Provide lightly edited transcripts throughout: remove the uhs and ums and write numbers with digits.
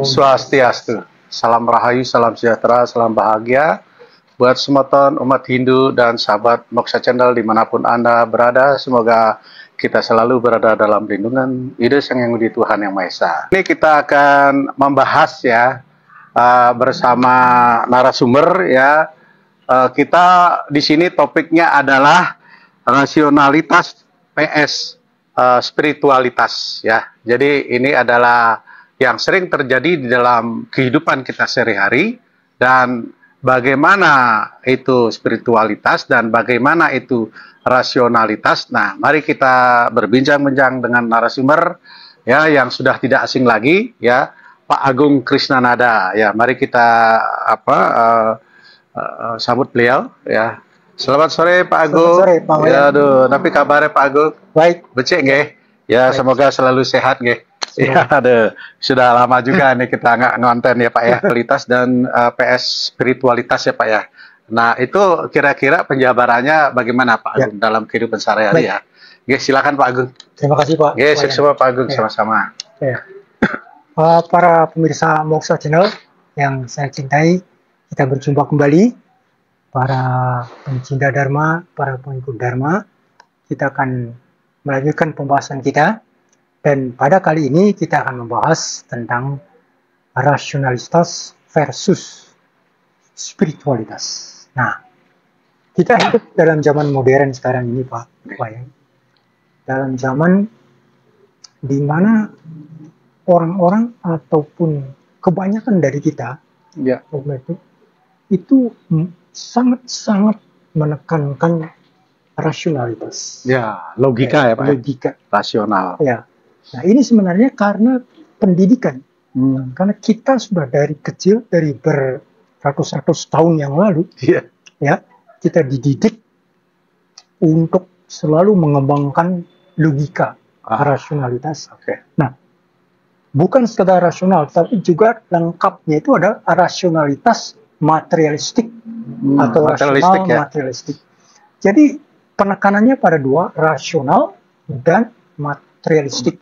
Swastiastu. Salam rahayu, salam sejahtera, salam bahagia buat semeton umat Hindu dan sahabat Moksha Channel dimanapun Anda berada. Semoga kita selalu berada dalam lindungan Ide Sang Yang Widi Tuhan Yang Maha Esa. Ini kita akan membahas ya bersama narasumber ya. Kita di sini topiknya adalah rasionalitas PS spiritualitas ya. Jadi ini adalah yang sering terjadi di dalam kehidupan kita sehari-hari, dan bagaimana itu spiritualitas dan bagaimana itu rasionalitas. Nah, mari kita berbincang-bincang dengan narasumber ya yang sudah tidak asing lagi ya, Pak Agung Krisnanada ya. Mari kita sambut beliau ya. Selamat sore Pak Agung. Selamat sore Pak. Ya, aduh, tapi kabarnya Pak Agung? Baik. Becek nggih? Ya, baik. Semoga selalu sehat nggih. Ya, sudah lama juga nih kita nggak ngonten ya Pak ya, kualitas dan PS spiritualitas ya Pak ya. Nah itu kira-kira penjabarannya bagaimana Pak Agung dalam kehidupan sehari-hari ya. Oke, silakan Pak Agung. Terima kasih Pak. Oke, sukses Pak Agung sama-sama. Ya. Para pemirsa Moksha Channel yang saya cintai, kita berjumpa kembali. Para pencinta Dharma, para pengikut Dharma, kita akan melanjutkan pembahasan kita. Dan pada kali ini kita akan membahas tentang rasionalitas versus spiritualitas. Nah, kita hidup dalam zaman modern sekarang ini Pak. Ya. Dalam zaman di mana orang-orang ataupun kebanyakan dari kita ya, itu sangat-sangat menekankan rasionalitas. Ya, logika ya Pak. Logika. Rasional. Ya. Nah ini sebenarnya karena pendidikan, karena kita sudah dari kecil, dari beratus-ratus tahun yang lalu, ya kita dididik untuk selalu mengembangkan logika, rasionalitas. Nah, bukan sekedar rasional, tapi juga lengkapnya itu ada rasionalitas materialistik atau rasional materialistik. Jadi penekanannya pada dua, rasional dan materialistik.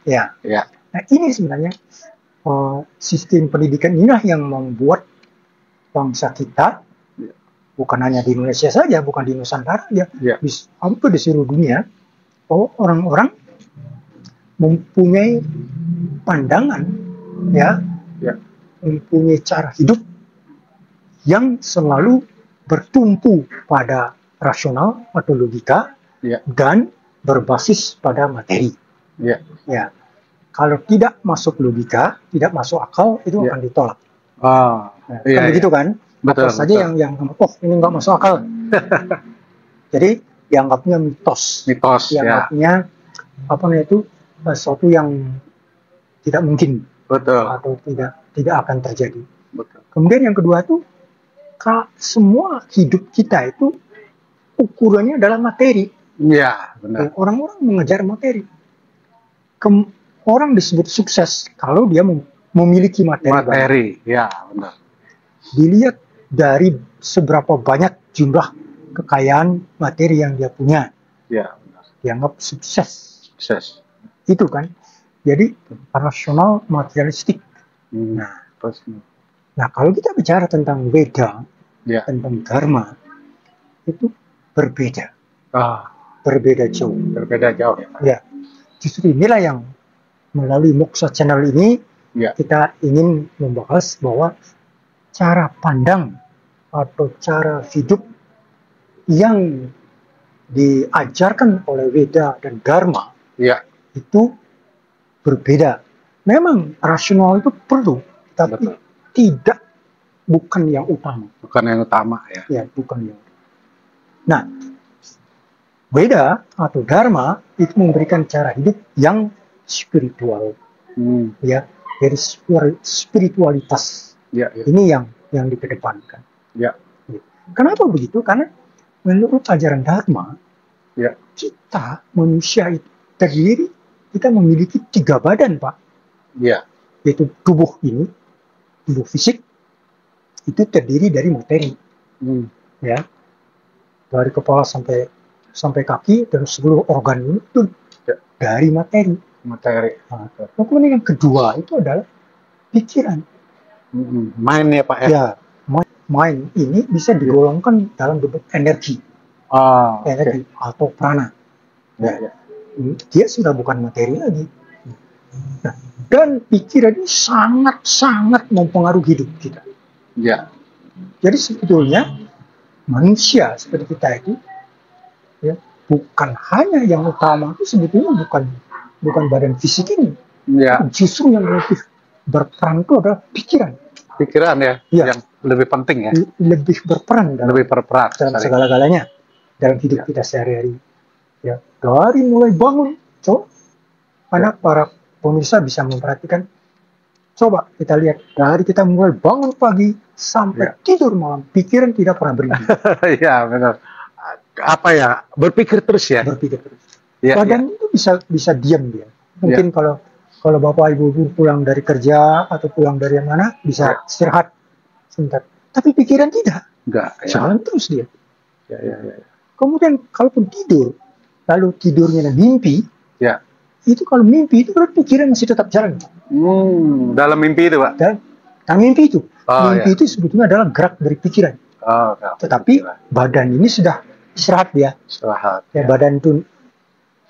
Ya. Nah ini sebenarnya sistem pendidikan inilah yang membuat bangsa kita, bukan hanya di Indonesia saja, bukan di Nusantara saja, hampir di seluruh dunia, bahwa orang-orang mempunyai pandangan, mempunyai cara hidup yang selalu bertumpu pada rasional atau logika dan berbasis pada materi. Ya, kalau tidak masuk logika, tidak masuk akal, itu akan ditolak. Kan begitu kan? Betul saja yang ini nggak masuk akal. Jadi dianggapnya mitos, dianggapnya sesuatu yang tidak mungkin, atau tidak akan terjadi. Kemudian yang kedua itu, semua hidup kita itu ukurannya adalah materi. Ya, benar. Orang-orang mengejar materi. Orang disebut sukses kalau dia memiliki materi. Ya, benar. Dilihat dari seberapa banyak jumlah kekayaan materi yang dia punya. Ya, benar. Dianggap sukses. Itu kan. Jadi rasional materialistik. Nah, kalau kita bicara tentang Weda, tentang Dharma, itu berbeda. Berbeda jauh. Ya. Justru inilah yang melalui Moksha Channel ini kita ingin membahas bahwa cara pandang atau cara hidup yang diajarkan oleh Weda dan Dharma itu berbeda. Memang rasional itu perlu, tapi bukan yang utama. Bukan yang utama ya. Ya, bukan yang utama. Nah, Weda atau Dharma itu memberikan cara hidup yang spiritual, ya, dari spiritualitas. Ini yang dikedepankan. Kenapa begitu? Karena menurut ajaran Dharma, kita manusia itu terdiri, kita memiliki 3 badan, Pak. Yaitu tubuh ini, tubuh fisik itu terdiri dari materi, ya, dari kepala sampai kaki dan seluruh organ ini itu dari materi. Nah, kemudian yang kedua itu adalah pikiran. Main ya Pak ya? Ya, mind ini bisa digolongkan dalam bentuk energi. Energi atau prana. Ya. Dia sudah bukan materi lagi. Nah, dan pikiran ini sangat-sangat mempengaruhi hidup kita. Ya. Jadi sebetulnya manusia seperti kita itu, ya, bukan hanya yang utama itu sebetulnya bukan badan fisik ini. Ya. Justru yang lebih berperan itu adalah pikiran. Pikiran ya, yang lebih penting ya. Lebih berperan dalam segala-galanya dalam hidup kita sehari-hari. Ya, dari mulai bangun, anak para pemirsa bisa memperhatikan. Coba kita lihat dari kita mulai bangun pagi sampai tidur malam, pikiran tidak pernah berhenti. Iya benar. Apa ya? Berpikir terus ya. Berpikir terus. Badan itu bisa diam dia. Mungkin kalau bapak ibu pulang dari kerja atau pulang dari mana bisa istirahat sebentar. Tapi pikiran tidak. Enggak. Jalan terus dia. Ya. Kemudian kalaupun tidur, lalu tidurnya mimpi. Ya. Itu kalau mimpi itu berarti pikiran masih tetap jalan. Dalam mimpi itu Pak? Dalam mimpi itu. Mimpi itu sebetulnya adalah gerak dari pikiran. Tetapi badan ini sudah istirahat dia. Istirahat. Ya, badan itu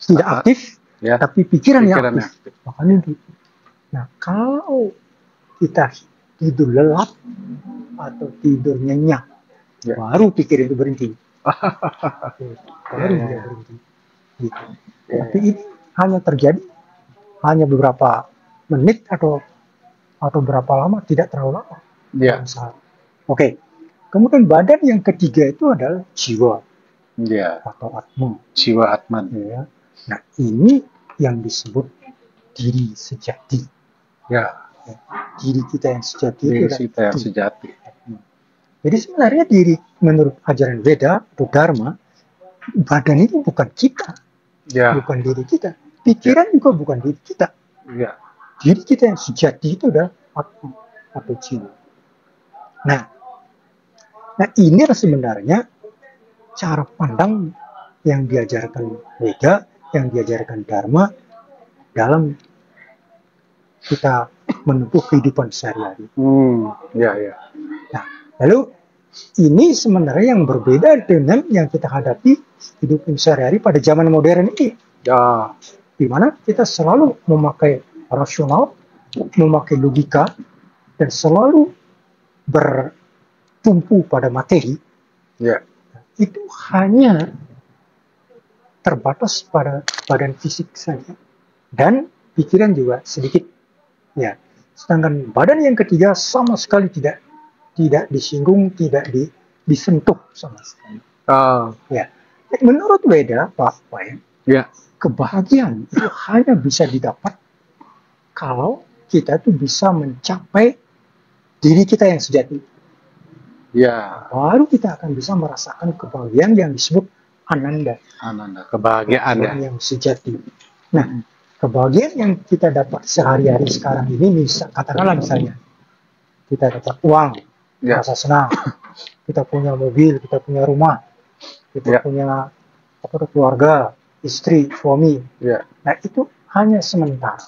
tidak aktif, tapi pikiran yang aktif. Maka mimpi. Nah, kalau kita tidur lelap atau tidur nyenyak, baru pikiran itu berhenti. Baru dia berhenti. Gitu. Tapi ini hanya terjadi hanya beberapa menit atau berapa lama, tidak terlalu lama. Oke. Kemudian badan yang ketiga itu adalah jiwa atau atma. Jiwa atman. Ya. Nah, ini yang disebut diri sejati. Diri kita yang sejati. Jadi sebenarnya menurut ajaran Veda atau Dharma, badan itu bukan kita, bukan diri kita. Pikiran juga bukan diri kita. Diri kita yang sejati itu adalah atma atau jiwa. Nah inilah sebenarnya cara pandang yang diajarkan Veda, yang diajarkan Dharma dalam kita menempuh kehidupan sehari-hari. Nah, lalu ini sebenarnya yang berbeda dengan yang kita hadapi hidup sehari-hari pada zaman modern ini. Di mana kita selalu memakai rasional, memakai logika, dan selalu bertumpu pada materi. Itu hanya terbatas pada badan fisik saja, dan pikiran juga sedikit. Sedangkan badan yang ketiga sama sekali tidak disinggung, tidak disentuh sama sekali. Menurut Veda, Pak, kebahagiaan itu hanya bisa didapat kalau kita itu bisa mencapai diri kita yang sejati. Baru kita akan bisa merasakan kebahagiaan yang disebut ananda. Kebahagiaan yang sejati. Nah, kebahagiaan yang kita dapat sehari-hari sekarang ini, katakanlah misalnya kita dapat uang, rasa senang, kita punya mobil, kita punya rumah, kita punya keluarga, istri, suami. Nah, itu hanya sementara.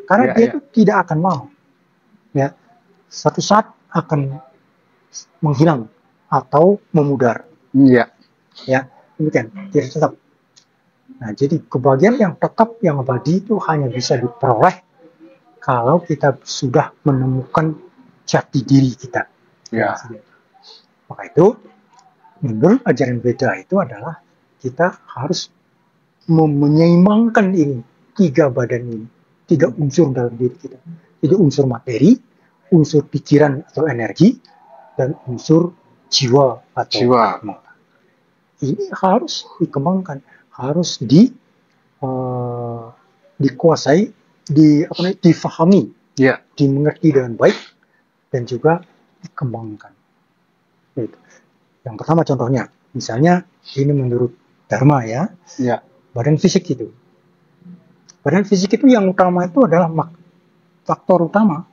Karena dia itu tidak akan mau. Suatu saat akan menghilang atau memudar. Demikian, tidak tetap. Nah, jadi kebahagiaan yang tetap, yang abadi itu hanya bisa diperoleh kalau kita sudah menemukan jati diri kita. Maka itu, menurut ajaran Veda itu adalah kita harus menyeimbangkan ini, 3 badan ini, 3 unsur dalam diri kita. Jadi unsur materi, unsur pikiran atau energi, dan unsur jiwa atau atma. Ini harus dikembangkan, harus dikuasai, difahami, dimengerti dengan baik, dan juga dikembangkan. Yang pertama contohnya, misalnya ini menurut Dharma badan fisik itu. Badan fisik itu yang utama itu adalah faktor utama.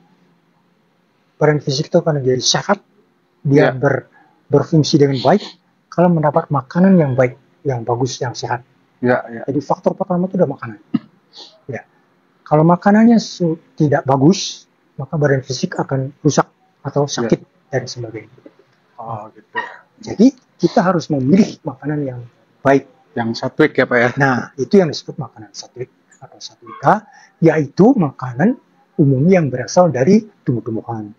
Badan fisik itu akan menjadi sehat, dia berfungsi dengan baik kalau mendapat makanan yang baik, yang bagus, yang sehat. Jadi faktor pertama itu adalah makanan. Kalau makanannya tidak bagus, maka badan fisik akan rusak atau sakit dan sebagainya. Oh gitu. Jadi kita harus memilih makanan yang baik. Yang satwik ya Pak ya? Nah, itu yang disebut makanan satwik atau satwika, yaitu makanan umum yang berasal dari tumbuh-tumbuhan,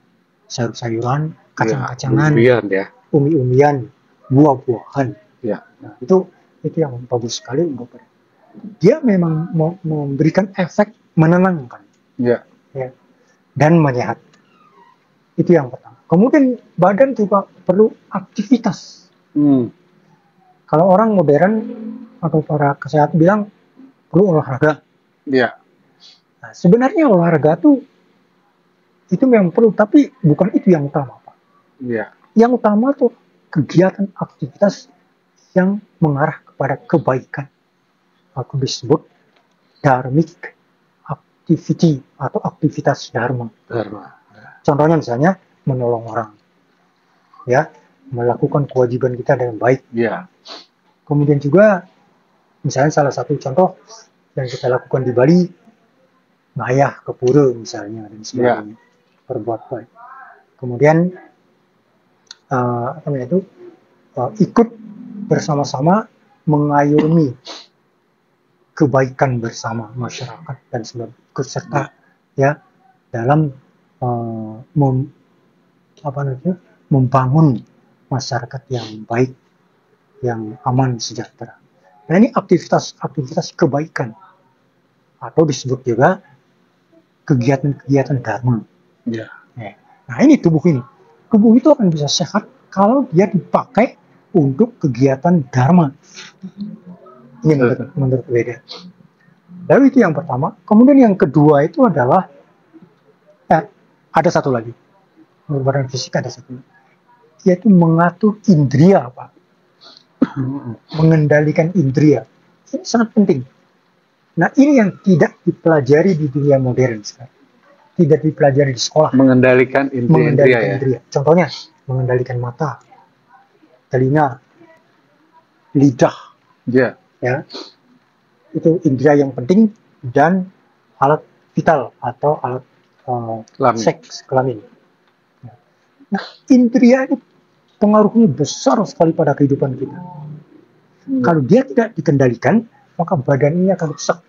sayur-sayuran, kacang-kacangan, umi-umian, buah-buahan. Ya. Nah, itu yang bagus sekali untuk dia memang memberikan efek menenangkan, ya, dan menyehat. Itu yang pertama. Kemudian badan juga perlu aktivitas. Kalau orang modern atau para kesehatan bilang perlu olahraga. Ya. Nah, sebenarnya olahraga itu memang perlu, tapi bukan itu yang utama, Pak. Ya. Yang utama tuh kegiatan aktivitas yang mengarah kepada kebaikan, atau disebut dharmic activity atau aktivitas dharma. Contohnya misalnya menolong orang, ya, melakukan kewajiban kita dengan baik. Ya. Kemudian juga misalnya salah satu contoh yang kita lakukan di Bali, ngayah ke pura misalnya dan sebagainya, berbuat baik. Kemudian ikut bersama-sama mengayomi kebaikan bersama masyarakat dan sebagainya, ikut serta ya dalam membangun masyarakat yang baik, yang aman, sejahtera. Nah, ini aktivitas kebaikan atau disebut juga kegiatan-kegiatan dharma. Ya. Nah, ini tubuh itu akan bisa sehat kalau dia dipakai untuk kegiatan dharma. Ini menurut beda. Lalu itu yang pertama. Kemudian yang kedua itu adalah ada satu lagi. Menurut badan fisik ada satu lagi, yaitu mengatur indria, Pak. Mengendalikan indria. Ini sangat penting. Nah, ini yang tidak dipelajari di dunia modern sekarang. Tidak dipelajari di sekolah. Mengendalikan indria. Contohnya, mengendalikan mata, telinga, lidah. Ya. Itu indria yang penting dan alat vital atau alat seks kelamin. Nah, indria itu pengaruhnya besar sekali pada kehidupan kita. Kalau dia tidak dikendalikan, maka badan ini akan rusak.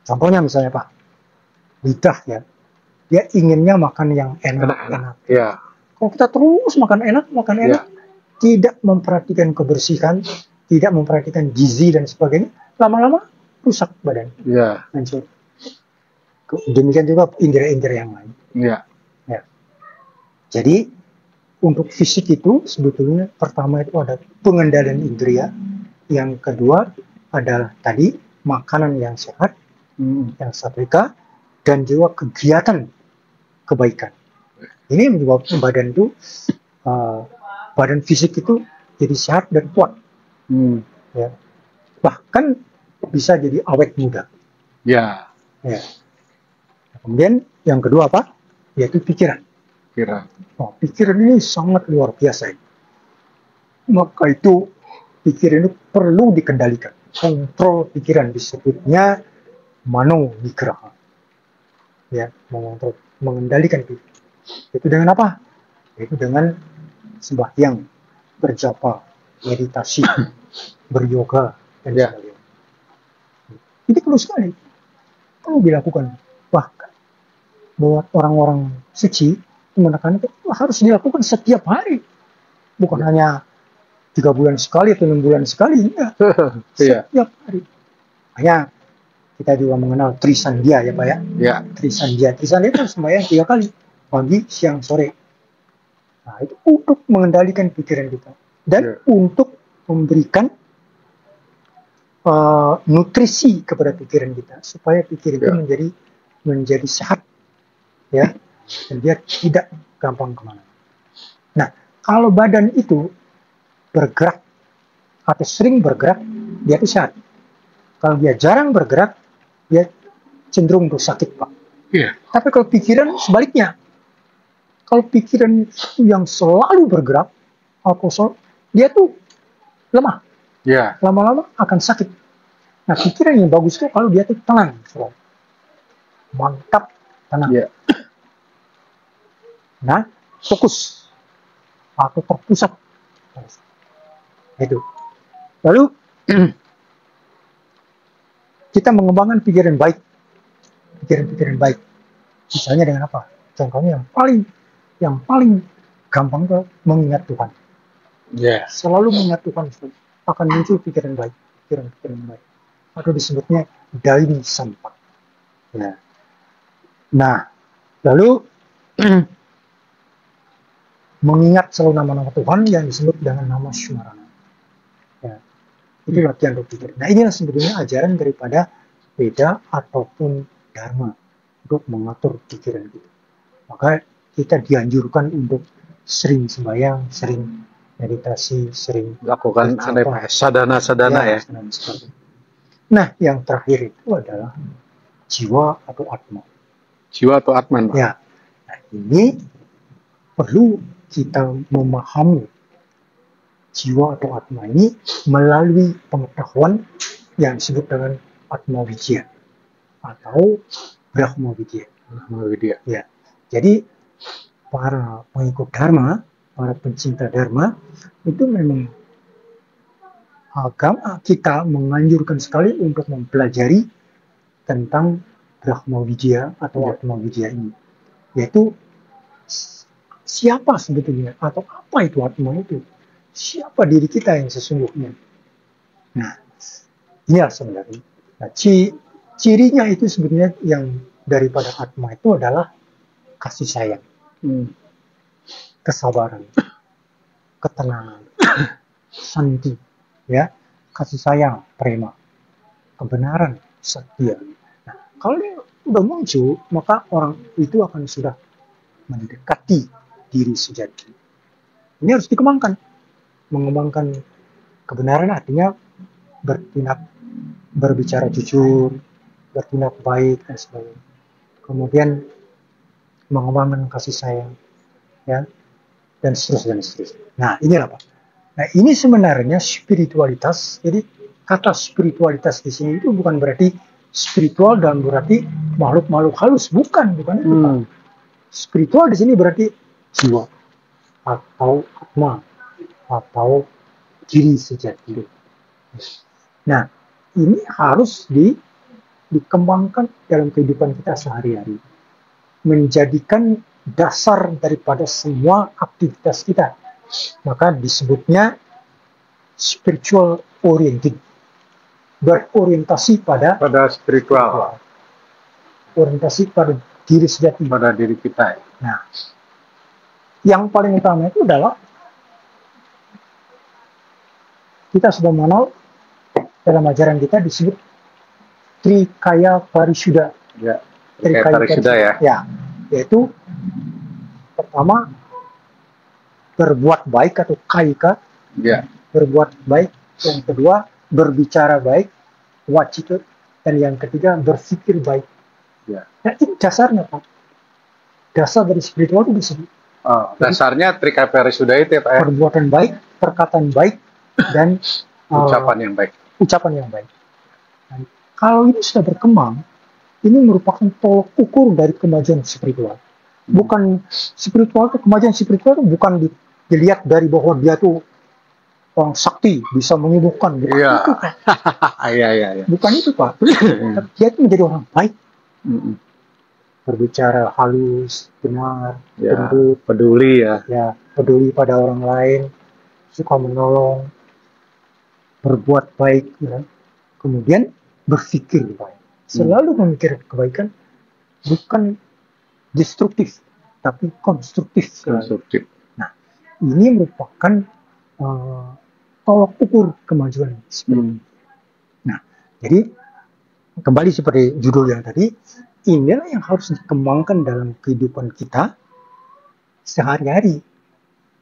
Contohnya misalnya Pak, lidah ya, dia inginnya makan yang enak-enak. Ya. Kalau kita terus makan enak, tidak memperhatikan kebersihan, tidak memperhatikan gizi dan sebagainya, lama-lama rusak badan. Ya. Hancur. Demikian juga indera-indera yang lain. Ya. Jadi untuk fisik itu sebetulnya pertama itu ada pengendalian indria, yang kedua adalah tadi makanan yang sehat, yang satwika, dan juga kegiatan kebaikan. Ini menyebabkan badan fisik itu jadi sehat dan kuat. Ya. Bahkan bisa jadi awet muda. Ya. Kemudian yang kedua apa? Yaitu pikiran. Pikiran ini sangat luar biasa. Maka itu pikiran itu perlu dikendalikan. Kontrol pikiran disebutnya mano nigraha. Ya, mengendalikan pikiran. Itu dengan apa? Itu dengan sembahyang, berjapa, meditasi, beryoga dan sebagainya. Ini perlu sekali. Perlu dilakukan. Bahkan buat orang-orang suci, menekan itu harus dilakukan setiap hari, bukan hanya 3 bulan sekali atau 6 bulan sekali, enggak. Setiap hari. Hanya kita juga mengenal Trisandhya ya Pak ya. Trisandhya itu sembahyang 3 kali, pagi, siang, sore. Nah, itu untuk mengendalikan pikiran kita dan untuk memberikan nutrisi kepada pikiran kita supaya pikiran itu menjadi sehat, ya. Dan dia tidak gampang kemana. Nah, kalau badan itu bergerak atau sering bergerak, dia itu sehat. Kalau dia jarang bergerak, dia cenderung untuk sakit, Pak. Tapi kalau pikiran sebaliknya, kalau pikiran itu yang selalu bergerak, dia tuh lemah. Lama-lama akan sakit. Nah, pikiran yang bagus itu kalau dia tuh tenang. mantap, tenang. Yeah. Nah, fokus atau terpusat. Itu. Lalu kita mengembangkan pikiran baik. Pikiran-pikiran baik. Misalnya dengan apa? Contohnya yang paling gampang itu mengingat Tuhan. Yeah. Selalu mengingat Tuhan akan muncul pikiran baik, pikiran-pikiran baik. Atau disebutnya daily sampak. Ya. Nah, lalu mengingat selalu nama-nama Tuhan yang disebut dengan nama Smarana. Ya. Itu latihan berpikir. Nah, inilah sebetulnya ajaran daripada Veda ataupun Dharma untuk mengatur pikiran kita. Maka kita dianjurkan untuk sering sembahyang, sering meditasi, sering lakukan sadana-sadana ya. Nah, yang terakhir itu adalah jiwa atau atma. Jiwa atau atman. Ya. Nah, ini perlu kita memahami jiwa atau atma ini melalui pengetahuan yang disebut dengan atma widya atau brahma widya. Ya. Jadi para pengikut Dharma, para pencinta Dharma itu memang agama kita menganjurkan sekali untuk mempelajari tentang Brahma Widya atau Atma Widya ini, yaitu siapa sebetulnya atau apa itu Atma itu, siapa diri kita yang sesungguhnya. Nah, ya sebenarnya. Nah, cirinya itu sebenarnya yang daripada Atma itu adalah kasih sayang, kesabaran, ketenangan, santi, ya, kasih sayang, prema, kebenaran, setia. Nah, kalau dia udah muncul, maka orang itu akan sudah mendekati diri sejati. Ini harus dikembangkan. Mengembangkan kebenaran artinya berbicara jujur, bertindak baik dan sebagainya. Kemudian mengembangkan kasih sayang, ya, dan seterusnya. Nah, inilah Pak. Nah, ini sebenarnya spiritualitas. Jadi kata spiritualitas di sini itu bukan berarti spiritual dan berarti makhluk-makhluk halus, bukan itu Pak. Spiritual di sini berarti jiwa atau atma atau diri sejati. Nah, ini harus dikembangkan dalam kehidupan kita sehari-hari, menjadikan dasar daripada semua aktivitas kita. Maka disebutnya spiritual oriented, berorientasi pada spiritual, orientasi pada diri sejati, pada diri kita. Nah, yang paling utama itu adalah kita sudah mengenal dalam ajaran kita disebut Trikaya Parisuddha. Ya, Trikaya Parisuddha ya. Ya, yaitu pertama berbuat baik atau kaika. Ya. Berbuat baik. Yang kedua berbicara baik, wacita, dan yang ketiga berpikir baik. Ya. Nah, ini dasarnya Pak. Dasar dari spiritual itu disebut. Dasarnya Trikaya Parisuddha itu ya Pak. Perbuatan baik, perkataan baik, dan ucapan yang baik. Ucapan yang baik. Nah, kalau ini sudah berkembang, ini merupakan tolok ukur dari kemajuan spiritual. Bukan spiritual itu, kemajuan spiritual itu bukan dilihat dari bahwa dia tuh orang sakti, bisa menyembuhkan. Bukan itu Pak. Iya. Bukan itu Pak. Dia itu menjadi orang baik. Berbicara halus, benar, lembut, peduli ya. Peduli pada orang lain, suka menolong, berbuat baik, ya. Kemudian berpikir baik. Selalu memikirkan kebaikan, bukan destruktif, tapi konstruktif. Nah, ini merupakan tolok ukur kemajuan. Nah, jadi kembali seperti judul yang tadi, inilah yang harus dikembangkan dalam kehidupan kita sehari-hari.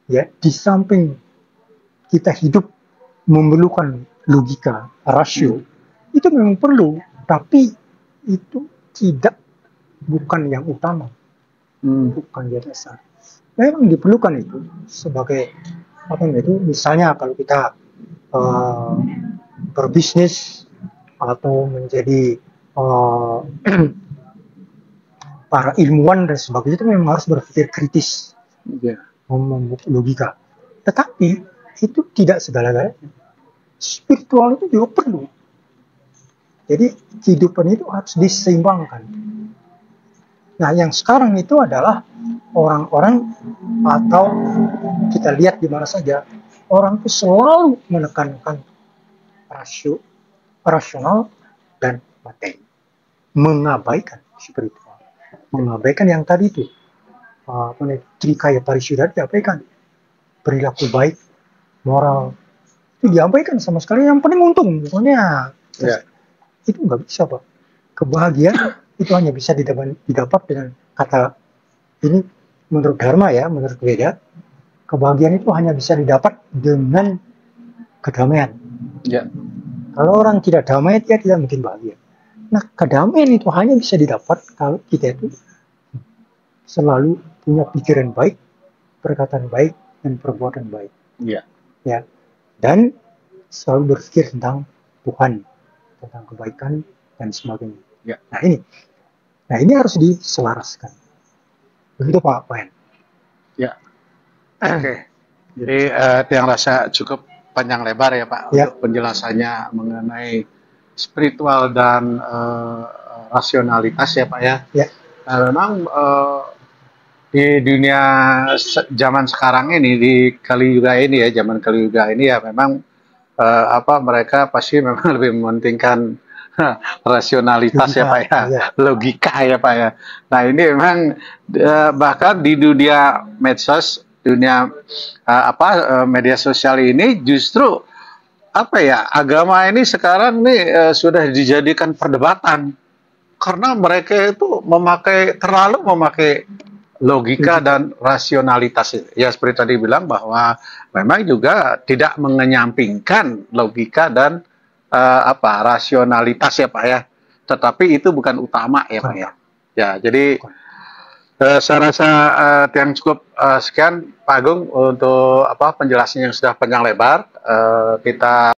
Ya, di samping kita hidup memerlukan logika, rasio, itu memang perlu, tapi itu bukan yang utama, bukan yang dasar. Memang diperlukan itu sebagai misalnya kalau kita berbisnis atau menjadi para ilmuwan dan sebagainya itu memang harus berpikir kritis, membuat logika. Tetapi itu tidak segala-galanya. Spiritual itu juga perlu. Jadi kehidupan itu harus diseimbangkan. Nah, yang sekarang itu adalah orang-orang, atau kita lihat di mana saja, orang itu selalu menekankan rasional dan materi, mengabaikan spiritual, mengabaikan yang tadi itu, trikaya parisuddha diabaikan, perilaku baik, moral itu diabaikan sama sekali. Yang paling untung, pokoknya itu nggak bisa, Pak. Kebahagiaan itu hanya bisa didapat dengan kata ini, menurut Dharma ya, menurut Veda, kebahagiaan itu hanya bisa didapat dengan kedamaian. Kalau orang tidak damai, dia tidak mungkin bahagia. Nah, kedamaian itu hanya bisa didapat kalau kita itu selalu punya pikiran baik, perkataan baik, dan perbuatan baik. Ya, dan selalu berpikir tentang Tuhan, tentang kebaikan dan sebagainya. Nah ini harus diselaraskan. Begitu Pak Pen. Oke. Jadi yang rasa cukup panjang lebar ya Pak untuk penjelasannya mengenai spiritual dan rasionalitas ya Pak ya. Memang di dunia zaman sekarang ini, di Kaliyuga ini ya, zaman Kaliyuga ini ya, memang mereka pasti memang lebih mementingkan rasionalitas ya Pak ya, logika ya Pak ya. Nah ini memang bahkan di dunia medsos, dunia media sosial ini justru agama ini sekarang nih sudah dijadikan perdebatan karena mereka itu terlalu memakai logika dan rasionalitas. Ya seperti tadi bilang bahwa memang juga tidak mengenyampingkan logika dan rasionalitas ya Pak ya. Tetapi itu bukan utama ya Pak ya. Ya jadi saya rasa yang cukup sekian Pak Agung untuk penjelasan yang sudah panjang lebar. Kita